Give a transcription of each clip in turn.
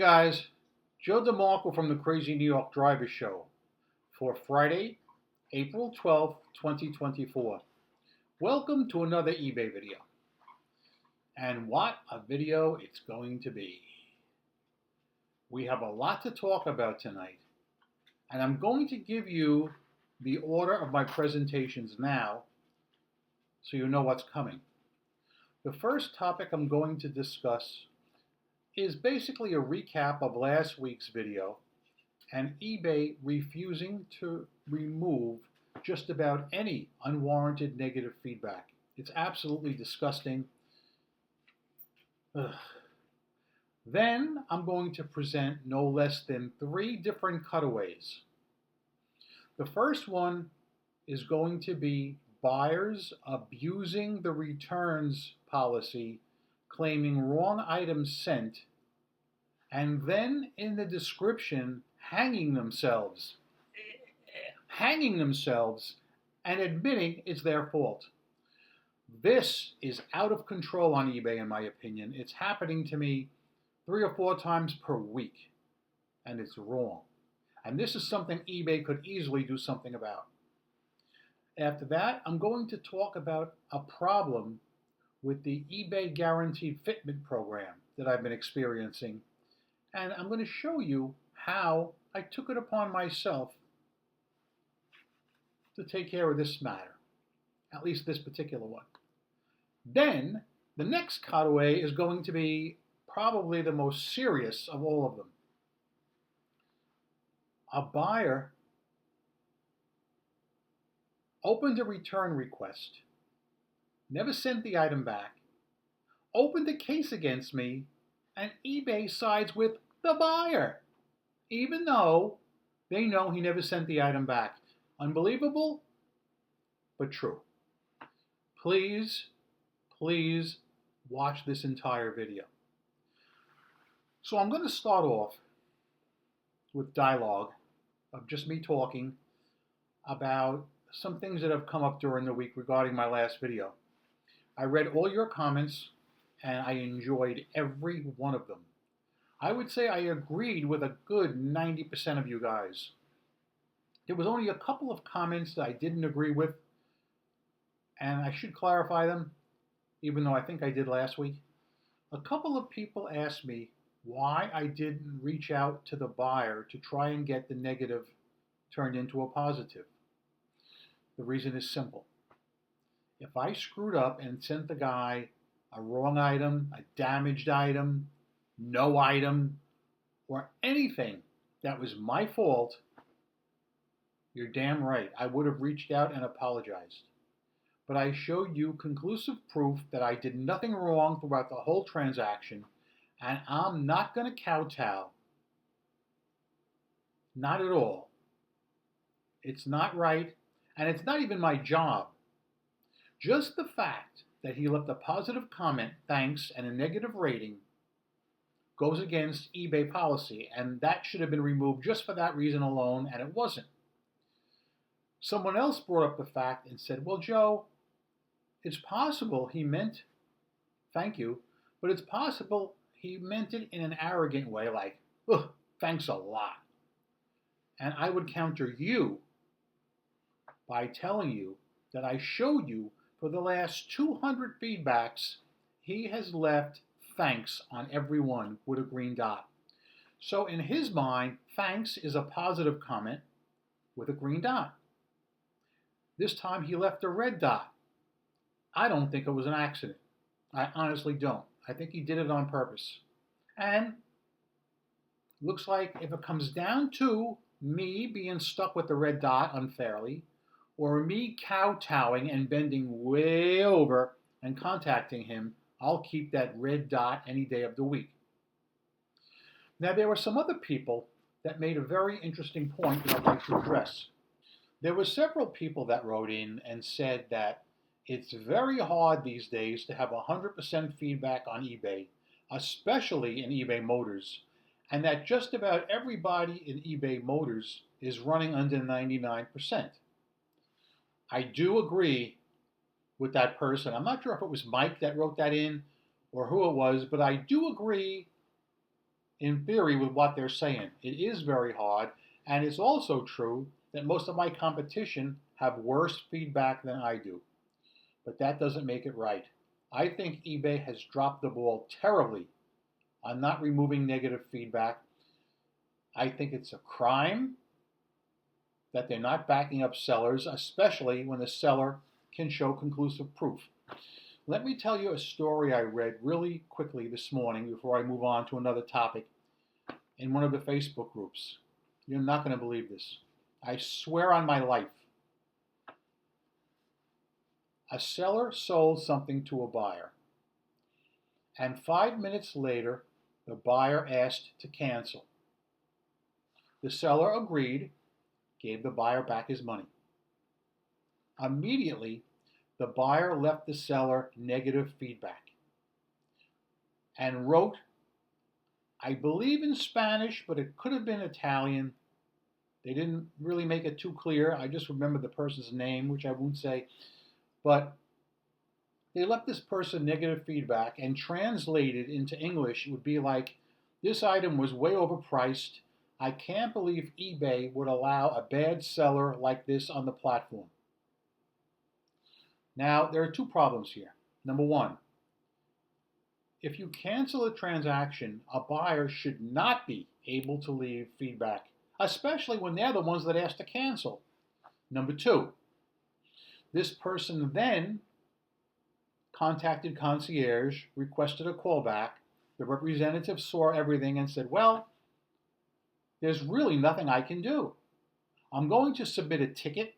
guys, Joe DeMarco from the Crazy New York Driver Show for Friday, April 12th, 2024. Welcome to another eBay video. And what a video it's going to be. We have a lot to talk about tonight, and I'm going to give you the order of my presentations now so you know what's coming. The first topic I'm going to discuss is basically a recap of last week's video and eBay refusing to remove just about any unwarranted negative feedback. It's absolutely disgusting. Ugh. Then I'm going to present no less than 3 different cutaways. The first one is going to be buyers abusing the returns policy, claiming wrong items sent, and then in the description hanging themselves and admitting it's their fault. This is out of control on eBay, in my opinion. It's happening to me 3 or 4 times per week, and it's wrong. And this is something eBay could easily do something about. After that, I'm going to talk about a problem with the eBay Guaranteed Fitment program that I've been experiencing. And I'm going to show you how I took it upon myself to take care of this matter, at least this particular one. Then, the next cutaway is going to be probably the most serious of all of them. A buyer opened a return request, never sent the item back, opened a case against me, and eBay sides with the buyer, even though they know he never sent the item back. Unbelievable, but true. Please watch this entire video. So I'm going to start off with dialogue of just me talking about some things that have come up during the week regarding my last video. I read all your comments and I enjoyed every one of them. I would say I agreed with a good 90% of you guys. There was only a couple of comments that I didn't agree with, and I should clarify them, even though I think I did last week. A couple of people asked me why I didn't reach out to the buyer to try and get the negative turned into a positive. The reason is simple. If I screwed up and sent the guy a wrong item, a damaged item, no item, or anything that was my fault, you're damn right, I would have reached out and apologized. But I showed you conclusive proof that I did nothing wrong throughout the whole transaction, and I'm not going to kowtow. Not at all. It's not right, and it's not even my job. Just the fact that he left a positive comment, thanks, and a negative rating goes against eBay policy, and that should have been removed just for that reason alone, and it wasn't. Someone else brought up the fact and said, well, Joe, it's possible he meant, thank you, but it's possible he meant it in an arrogant way, like, ugh, thanks a lot. And I would counter you by telling you that I showed you for the last 200 feedbacks, he has left thanks on every one with a green dot. So in his mind, thanks is a positive comment with a green dot. This time he left a red dot. I don't think it was an accident. I honestly don't. I think he did it on purpose. And looks like if it comes down to me being stuck with the red dot unfairly, or me kowtowing and bending way over and contacting him, I'll keep that red dot any day of the week. Now, there were some other people that made a very interesting point that I'd like to address. There were several people that wrote in and said that it's very hard these days to have 100% feedback on eBay, especially in eBay Motors, and that just about everybody in eBay Motors is running under 99%. I do agree with that person. I'm not sure if it was Mike that wrote that in or who it was, but I do agree in theory with what they're saying. It is very hard, and it's also true that most of my competition have worse feedback than I do. But that doesn't make it right. I think eBay has dropped the ball terribly on not removing negative feedback. I think it's a crime that they're not backing up sellers, especially when the seller can show conclusive proof. Let me tell you a story I read really quickly this morning before I move on to another topic in one of the Facebook groups. You're not going to believe this. I swear on my life. A seller sold something to a buyer, and 5 minutes later, the buyer asked to cancel. The seller agreed, gave the buyer back his money. Immediately, the buyer left the seller negative feedback and wrote, I believe in Spanish, but it could have been Italian. They didn't really make it too clear. I just remember the person's name, which I won't say. But they left this person negative feedback, and translated into English, it would be like, this item was way overpriced. I can't believe eBay would allow a bad seller like this on the platform. Now, there are two problems here. Number one, if you cancel a transaction, a buyer should not be able to leave feedback, especially when they're the ones that asked to cancel. Number two, this person then contacted concierge, requested a callback. The representative saw everything and said, well, there's really nothing I can do. I'm going to submit a ticket.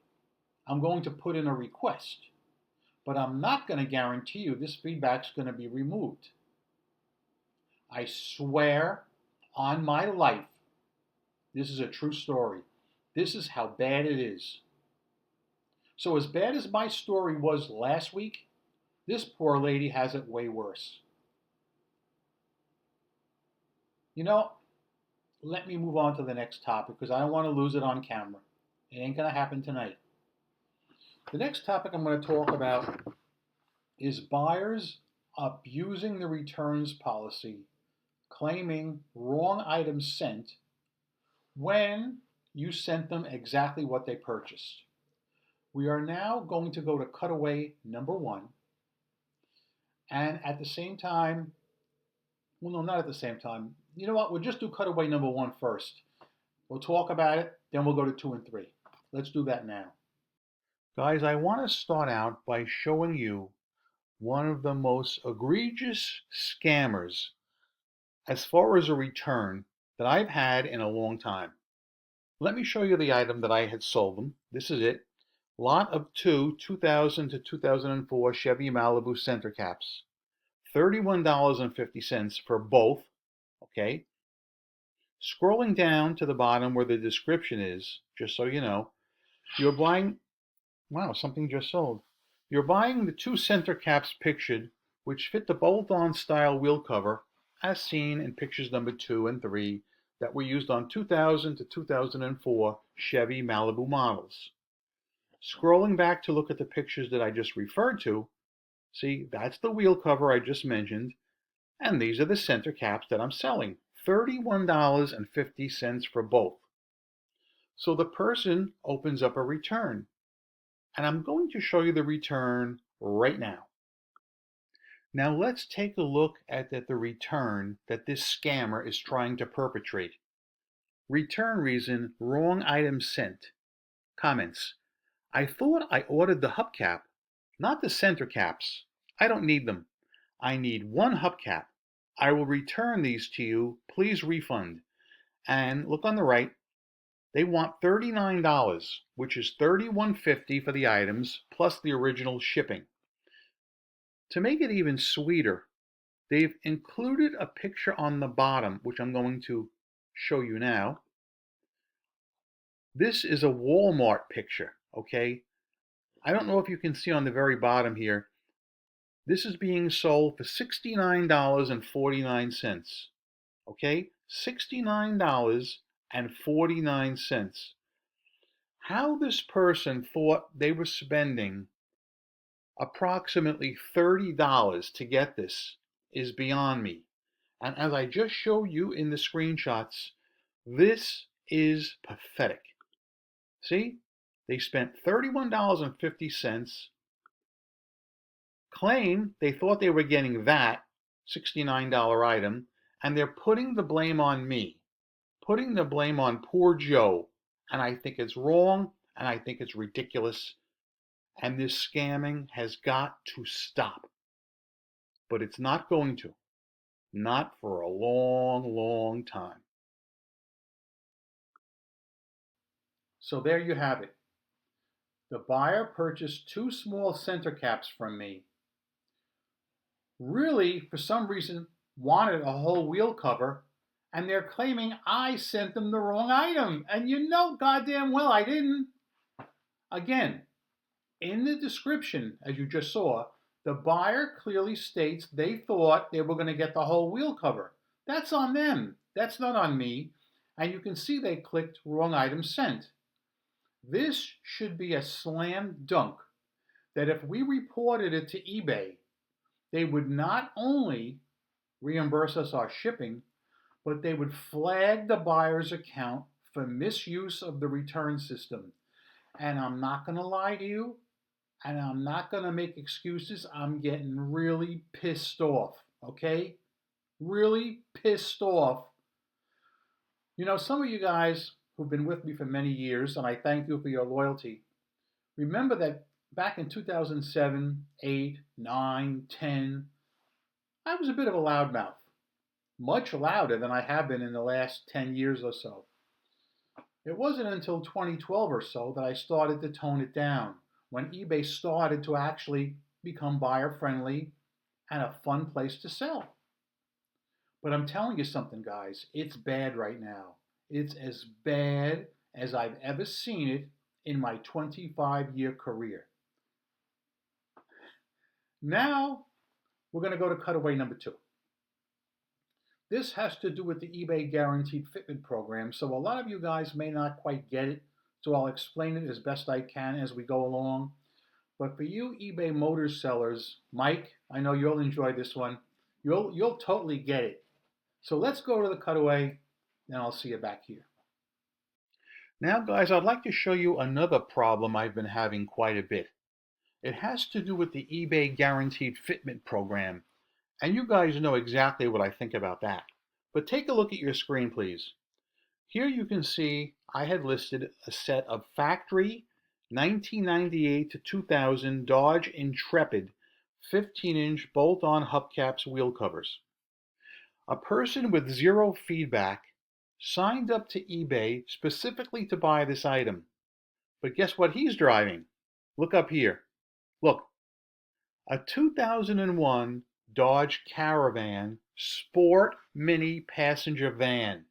I'm going to put in a request. But I'm not going to guarantee you this feedback's going to be removed. I swear on my life, this is a true story. This is how bad it is. So as bad as my story was last week, this poor lady has it way worse. You know, let me move on to the next topic because I don't want to lose it on camera. It ain't going to happen tonight. The next topic I'm going to talk about is buyers abusing the returns policy, claiming wrong items sent when you sent them exactly what they purchased. We are now going to go to cutaway number 1, and at the same time, well, no, not at the same time. You know what? We'll just do cutaway number 1 first. We'll talk about it, then we'll go to 2 and 3. Let's do that now. Guys, I want to start out by showing you one of the most egregious scammers as far as a return that I've had in a long time. Let me show you the item that I had sold them. This is it. Lot of 2000 to 2004 Chevy Malibu center caps. $31.50 for both, okay? Scrolling down to the bottom where the description is, just so you know, you're buying, wow, something just sold. You're buying the 2 center caps pictured, which fit the bolt-on style wheel cover, as seen in pictures number 2 and 3 that were used on 2000 to 2004 Chevy Malibu models. Scrolling back to look at the pictures that I just referred to, see, that's the wheel cover I just mentioned, and these are the center caps that I'm selling. $31.50 for both. So the person opens up a return, and I'm going to show you the return right now. Now let's take a look at the return that this scammer is trying to perpetrate. Return reason, wrong item sent. Comments: I thought I ordered the hubcap, not the center caps. I don't need them. I need 1 hubcap. I will return these to you. Please refund. And look on the right. They want $39, which is $31.50 for the items plus the original shipping. To make it even sweeter, they've included a picture on the bottom, which I'm going to show you now. This is a Walmart picture, okay? I don't know if you can see on the very bottom here. This is being sold for $69.49, okay? $69.49. How this person thought they were spending approximately $30 to get this is beyond me. And as I just showed you in the screenshots, this is pathetic. See, they spent $31.50, claim they thought they were getting that $69 item, and they're putting the blame on me, putting the blame on poor Joe. And I think it's wrong, and I think it's ridiculous, and this scamming has got to stop. But it's not going to. Not for a long, long time. So there you have it. The buyer purchased 2 small center caps from me. Really, for some reason, wanted a whole wheel cover, and they're claiming I sent them the wrong item. And you know goddamn well I didn't. Again, in the description, as you just saw, the buyer clearly states they thought they were going to get the whole wheel cover. That's on them. That's not on me. And you can see they clicked wrong item sent. This should be a slam dunk that if we reported it to eBay, they would not only reimburse us our shipping, but they would flag the buyer's account for misuse of the return system. And I'm not going to lie to you, and I'm not going to make excuses. I'm getting really pissed off, okay? Really pissed off. You know, some of you guys who've been with me for many years, and I thank you for your loyalty, remember that back in 2007, 8, 9, 10, I was a bit of a loudmouth. Much louder than I have been in the last 10 years or so. It wasn't until 2012 or so that I started to tone it down, when eBay started to actually become buyer friendly and a fun place to sell. But I'm telling you something, guys, it's bad right now. It's as bad as I've ever seen it in my 25-year career. Now, we're going to go to cutaway number 2. This has to do with the eBay Guaranteed Fitment program, so a lot of you guys may not quite get it, so I'll explain it as best I can as we go along. But for you eBay Motors sellers, Mike, I know you'll enjoy this one. You'll totally get it. So let's go to the cutaway, and I'll see you back here. Now, guys, I'd like to show you another problem I've been having quite a bit. It has to do with the eBay Guaranteed Fitment program. And you guys know exactly what I think about that. But take a look at your screen, please. Here you can see I had listed a set of factory 1998 to 2000 Dodge Intrepid 15-inch bolt-on hubcaps wheel covers. A person with zero feedback signed up to eBay specifically to buy this item. But guess what he's driving? Look up here. Look, a 2001 Dodge Caravan Sport Mini passenger van.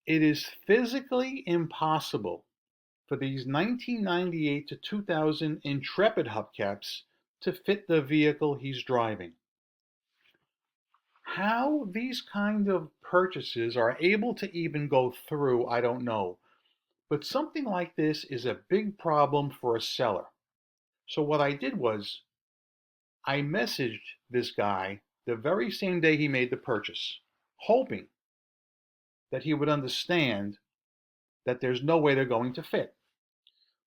It is physically impossible for these 1998 to 2000 Intrepid hubcaps to fit the vehicle he's driving. How these kind of purchases are able to even go through, I don't know. But something like this is a big problem for a seller. So what I did was, I messaged this guy the very same day he made the purchase, hoping that he would understand that there's no way they're going to fit.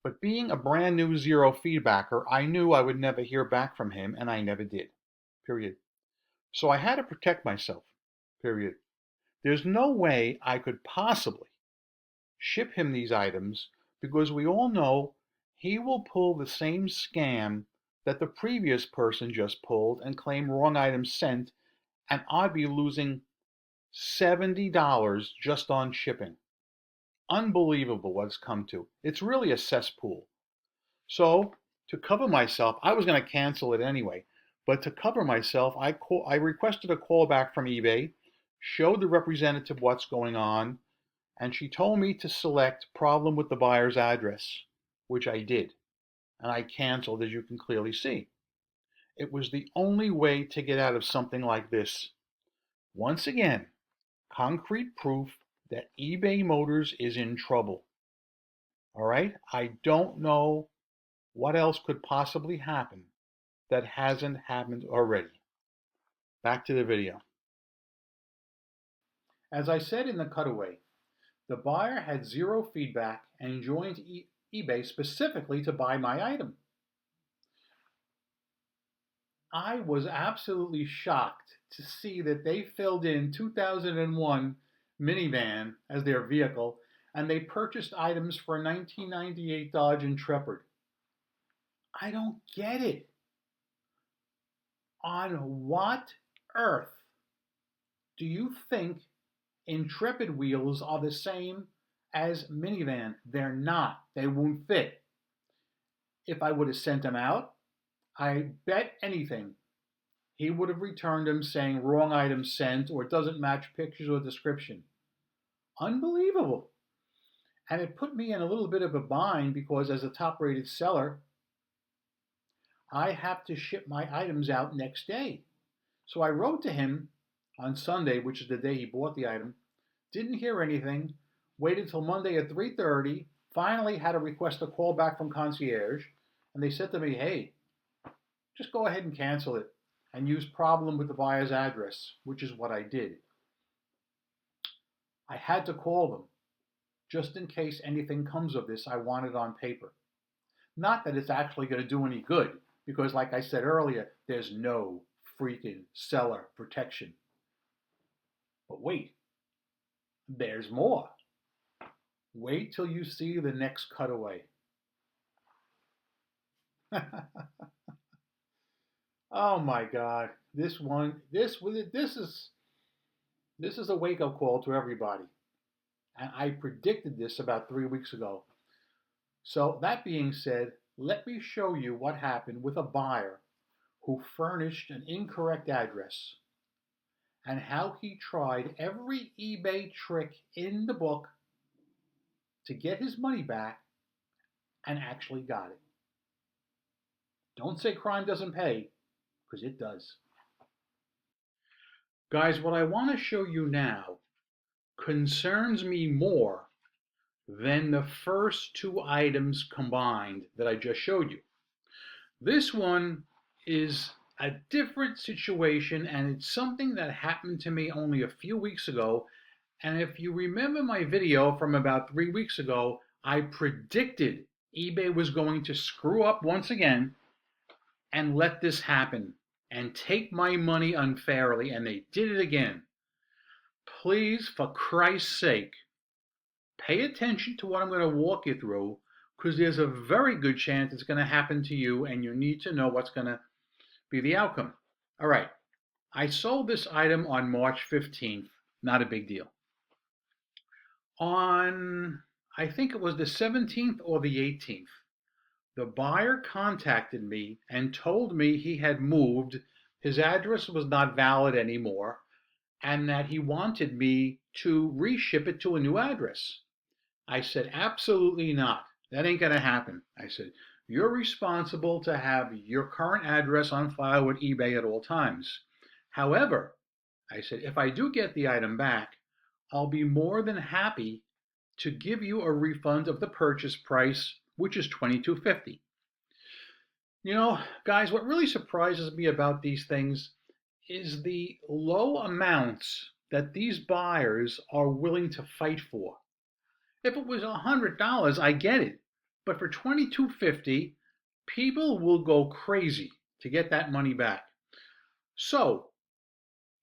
But being a brand new zero feedbacker, I knew I would never hear back from him, and I never did. Period. So I had to protect myself. Period. There's no way I could possibly ship him these items, because we all know he will pull the same scam that the previous person just pulled and claim wrong item sent, and I'd be losing $70 just on shipping. Unbelievable what it's come to. It's really a cesspool. So to cover myself, I was going to cancel it anyway, but to cover myself, I requested a call back from eBay, showed the representative what's going on, and she told me to select problem with the buyer's address, which I did. And I canceled, as you can clearly see. It was the only way to get out of something like this. Once again, concrete proof that eBay Motors is in trouble. All right? I don't know what else could possibly happen that hasn't happened already. Back to the video. As I said in the cutaway, the buyer had zero feedback and joined eBay specifically to buy my item. I was absolutely shocked to see that they filled in 2001 minivan as their vehicle, and they purchased items for a 1998 Dodge Intrepid. I don't get it. On what earth do you think Intrepid wheels are the same as minivan? They're not. They won't fit. If I would have sent them out, I bet anything he would have returned them saying wrong item sent or doesn't match pictures or description. Unbelievable. And it put me in a little bit of a bind because as a top rated seller, I have to ship my items out next day. So I wrote to him on Sunday, which is the day he bought the item, didn't hear anything, waited till Monday at 3:30, finally had to request a call back from concierge, and they said to me, hey, just go ahead and cancel it and use problem with the buyer's address, which is what I did. I had to call them just in case anything comes of this. I want it on paper. Not that it's actually going to do any good, because like I said earlier, there's no freaking seller protection. But wait, there's more. Wait till you see the next cutaway. Oh my God, this is a wake-up call to everybody. And I predicted this about 3 weeks ago. So that being said, let me show you what happened with a buyer who furnished an incorrect address and how he tried every eBay trick in the book to get his money back and actually got it. Don't say crime doesn't pay, because it does. Guys, what I want to show you now concerns me more than the first two items combined that I just showed you. This one is a different situation, and it's something that happened to me only a few weeks ago. And if you remember my video from about 3 weeks ago, I predicted eBay was going to screw up once again and let this happen and take my money unfairly, and they did it again. Please, for Christ's sake, pay attention to what I'm going to walk you through, because there's a very good chance it's going to happen to you, and you need to know what's going to be the outcome. All right, I sold this item on March 15th. Not a big deal. On, I think it was the 17th or the 18th, the buyer contacted me and told me he had moved, his address was not valid anymore, and that he wanted me to reship it to a new address. I said, absolutely not. That ain't going to happen. I said, you're responsible to have your current address on file with eBay at all times. However, I said, if I do get the item back, I'll be more than happy to give you a refund of the purchase price, which is $22.50. You know, guys, what really surprises me about these things is the low amounts that these buyers are willing to fight for. If it was $100, I get it. But for $22.50, people will go crazy to get that money back. So,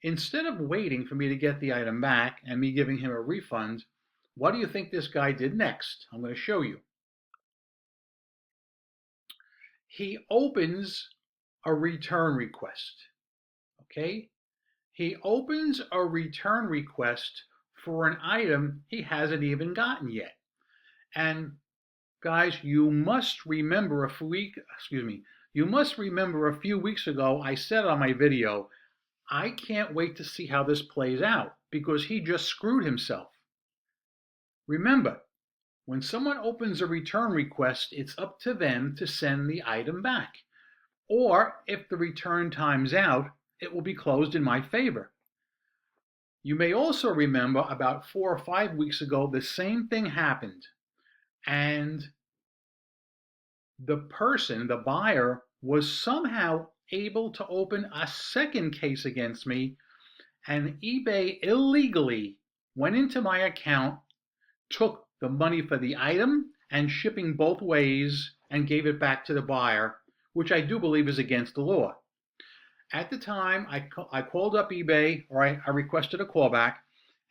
instead of waiting for me to get the item back and me giving him a refund, what do you think this guy did next? I'm going to show you. He opens a return request. Okay? He opens a return request for an item he hasn't even gotten yet. And guys, you must remember a few weeks ago I said on my video, I can't wait to see how this plays out because he just screwed himself. Remember, when someone opens a return request, it's up to them to send the item back. Or if the return time's out, it will be closed in my favor. You may also remember about 4 or 5 weeks ago, the same thing happened. And the person, the buyer, was somehow able to open a second case against me, and eBay illegally went into my account, took the money for the item and shipping both ways, and gave it back to the buyer, which I do believe is against the law. At the time, I called up eBay, or I requested a callback,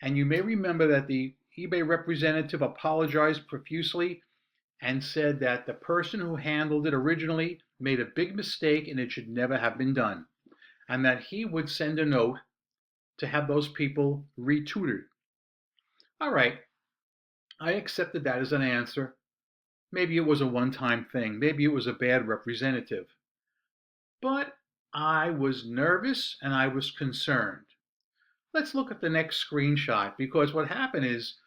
and you may remember that the eBay representative apologized profusely and said that the person who handled it originally made a big mistake and it should never have been done, and that he would send a note to have those people retutored. All right, I accepted that as an answer. Maybe it was a one-time thing. Maybe it was a bad representative. But I was nervous and I was concerned. Let's look at the next screenshot, because what happened is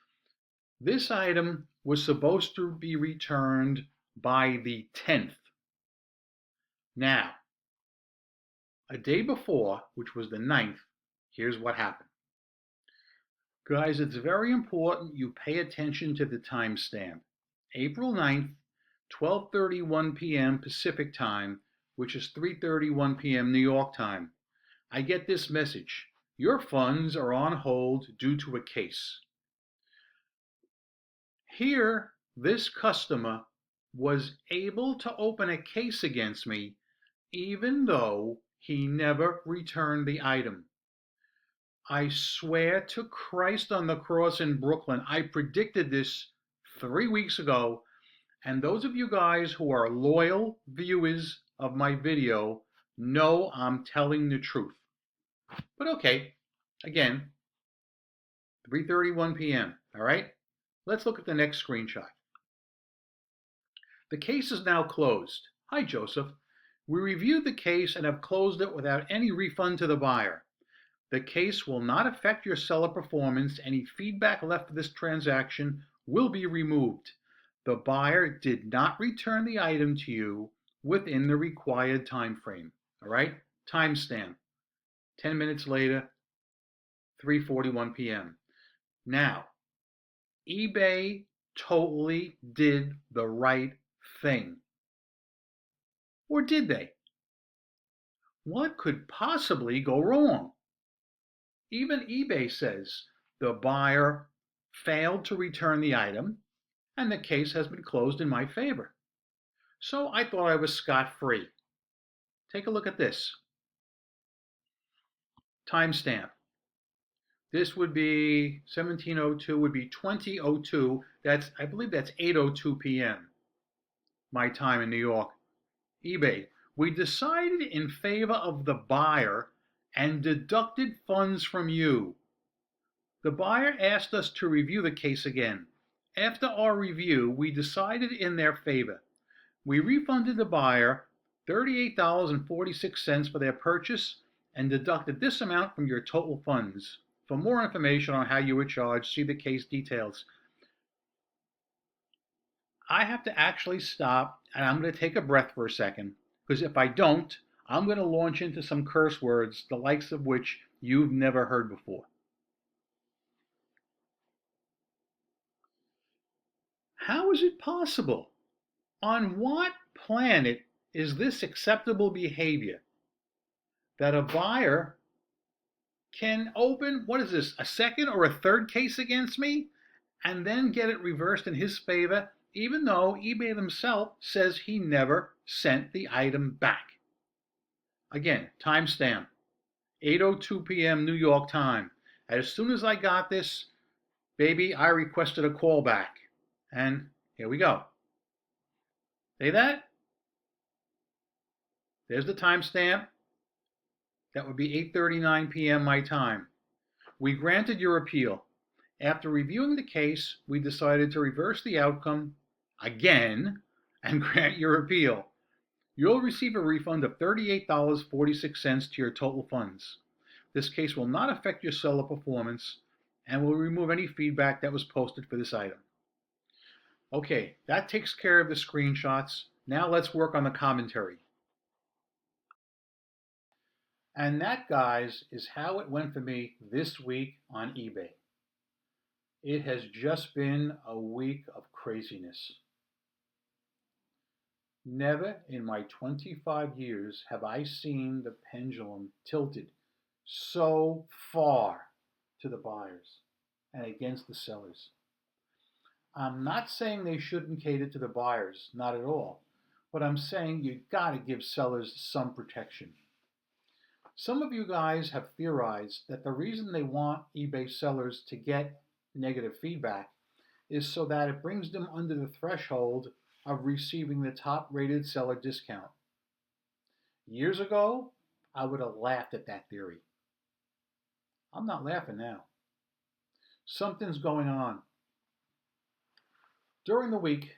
this item was supposed to be returned by the 10th. Now, a day before, which was the 9th, here's what happened. Guys, it's very important you pay attention to the timestamp. April 9th, 12:31 p.m. Pacific time, which is 3:31 p.m. New York time. I get this message. Your funds are on hold due to a case. Here, this customer was able to open a case against me even though he never returned the item. I swear to Christ on the cross in Brooklyn, I predicted this 3 weeks ago, and those of you guys who are loyal viewers of my video know I'm telling the truth. But okay, again, 3:31 p.m., all right? Let's look at the next screenshot. The case is now closed. Hi, Joseph. We reviewed the case and have closed it without any refund to the buyer. The case will not affect your seller performance. Any feedback left for this transaction will be removed. The buyer did not return the item to you within the required time frame. All right? Timestamp. 10 minutes later, 3:41 p.m. Now, eBay totally did the right thing. Or did they? What could possibly go wrong? Even eBay says the buyer failed to return the item and the case has been closed in my favor. So I thought I was scot-free. Take a look at this. Timestamp. This would be 1702, would be 2002. I believe that's 8:02 p.m. my time in New York. eBay. We decided in favor of the buyer and deducted funds from you. The buyer asked us to review the case again. After our review, we decided in their favor. We refunded the buyer $38.46 for their purchase and deducted this amount from your total funds. For more information on how you were charged, see the case details. I have to actually stop, and I'm going to take a breath for a second, because if I don't, I'm going to launch into some curse words, the likes of which you've never heard before. How is it possible? On what planet is this acceptable behavior that a buyer can open, what is this, a second or a third case against me and then get it reversed in his favor, even though eBay themselves says he never sent the item back? Again, timestamp, 8:02 p.m. New York time. As soon as I got this, baby, I requested a callback. And here we go. See that? There's the timestamp. That would be 8:39 p.m. my time. We granted your appeal. After reviewing the case, we decided to reverse the outcome again and grant your appeal. You'll receive a refund of $38.46 to your total funds. This case will not affect your seller performance and will remove any feedback that was posted for this item. Okay, that takes care of the screenshots. Now let's work on the commentary. And that, guys, is how it went for me this week on eBay. It has just been a week of craziness. Never in my 25 years have I seen the pendulum tilted so far to the buyers. and against the sellers. I'm not saying they shouldn't cater to the buyers, not at all, but I'm saying you gotta give sellers some protection. Some of you guys have theorized that the reason they want eBay sellers to get negative feedback is so that it brings them under the threshold of receiving the top rated seller discount. Years ago, I would have laughed at that theory. I'm not laughing now. Something's going on. During the week,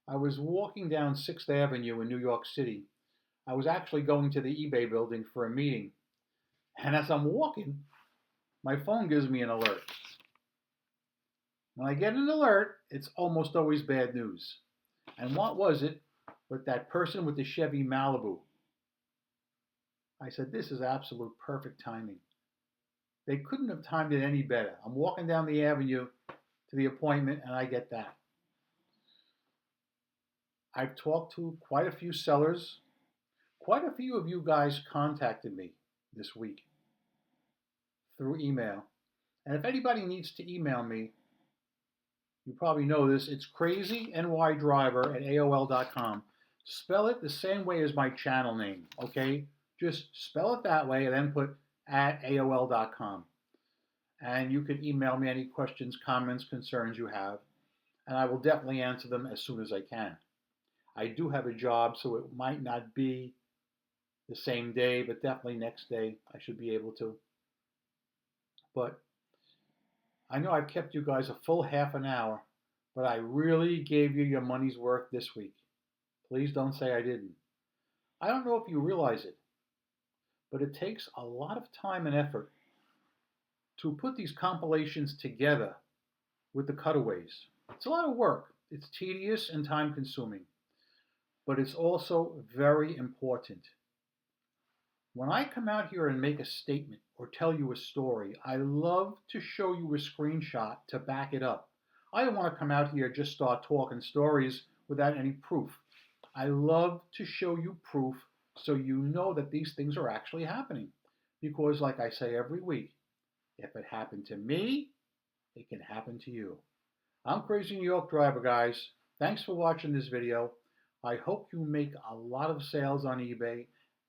I was walking down 6th Avenue in New York City. I was actually going to the eBay building for a meeting. And as I'm walking, my phone gives me an alert. When I get an alert, it's almost always bad news. And what was it but that person with the Chevy Malibu? I said, this is absolute perfect timing. They couldn't have timed it any better. I'm walking down the avenue to the appointment and I get that. I've talked to quite a few sellers. Quite a few of you guys contacted me this week through email. And if anybody needs to email me, you probably know this, it's crazynydriver@aol.com. Spell it the same way as my channel name, okay? Just spell it that way and then put @aol.com. And you can email me any questions, comments, concerns you have, and I will definitely answer them as soon as I can. I do have a job, so it might not be the same day, but definitely next day I should be able to. But I know I've kept you guys a full half an hour, but I really gave you your money's worth this week. Please don't say I didn't. I don't know if you realize it, but it takes a lot of time and effort to put these compilations together with the cutaways. It's a lot of work. It's tedious and time consuming, but it's also very important. When I come out here and make a statement or tell you a story, I love to show you a screenshot to back it up. I don't want to come out here and just start talking stories without any proof. I love to show you proof so you know that these things are actually happening. Because like I say every week, if it happened to me, it can happen to you. I'm Crazy New York Driver, guys. Thanks for watching this video. I hope you make a lot of sales on eBay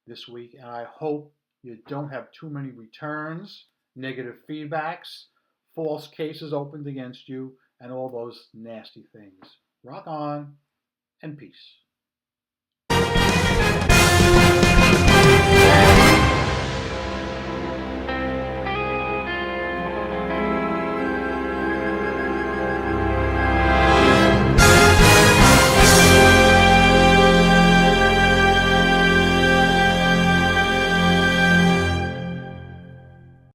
this week, and I hope you don't have too many returns, negative feedbacks, false cases opened against you, and all those nasty things. Rock on, and peace.